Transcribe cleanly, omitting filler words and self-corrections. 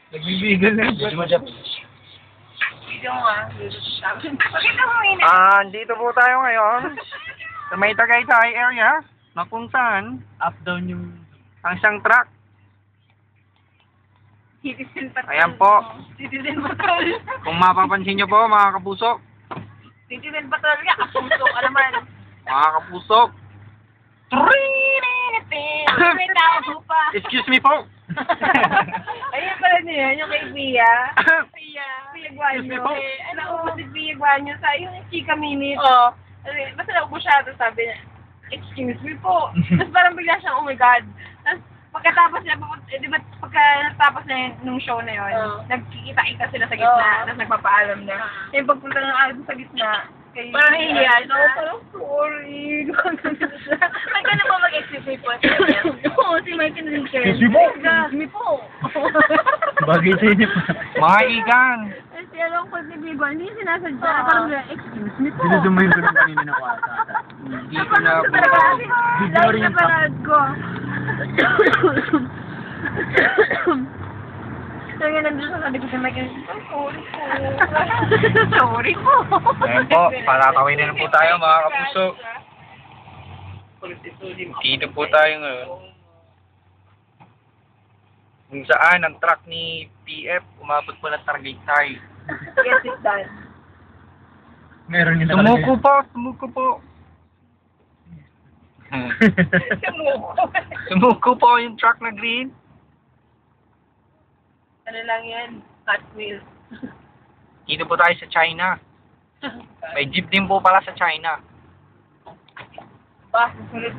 Nagbibigan na. Video mo, Jeff. Video nga. Pakita mo yun. Dito po tayo ngayon sa may Tagaytay area na kung saan Up down yung... ang isang truck. Citizen Patrol. Ayan po. Citizen Patrol. Kung mapapansin nyo po mga kapusok, Citizen Patrol nga. Kapuso. Alaman. mga kapusok, May tao pa. excuse me po. Ayun pala niya, yung kay Pia. Pia Excuse me Guanyo. po. Naubos si Pia Guanyo sa yung chika minute. Oo. Basta naubos siya, tapos sabi niya, excuse me po. Tapos parang bigla siyang, oh my God. Tapos pagkatapos niya, di ba pagka natapos na nung show na yun, nagkikita-kita sila sa gitna, tapos nagpapaalam na. Yung pagpunta ng album sa gitna, kay parang hihiyan. Oo, parang sorry. Ay, ka na ba mag-excuse me po? Oo, si Michael Enriquez. Excuse me po. Excuse me po. Bagay sa inyo pa. Mga igan. Si Along ko si Bigo, hindi sinasadya. Parang excuse me po. Sinusumayin ko lang kanina na kwata. Hindi ko na po. Video rin yung parad ko. So yun, nandun sa sabi ko si Michael, sorry po. Sorry po. Ayan po, patatawin na po tayo mga kapusok. Dito po tayo ngayon. Kung saan ang truck ni PF umabot po ng Tagaytay. Yes, it's done. Meron yung Sumuko po, sumuko po. Sumuko. Sumuko po yung truck na green. Ano lang yan? Hot Wheels. Dito po tayo sa China. May jeep din po pala sa China. Ba, susunod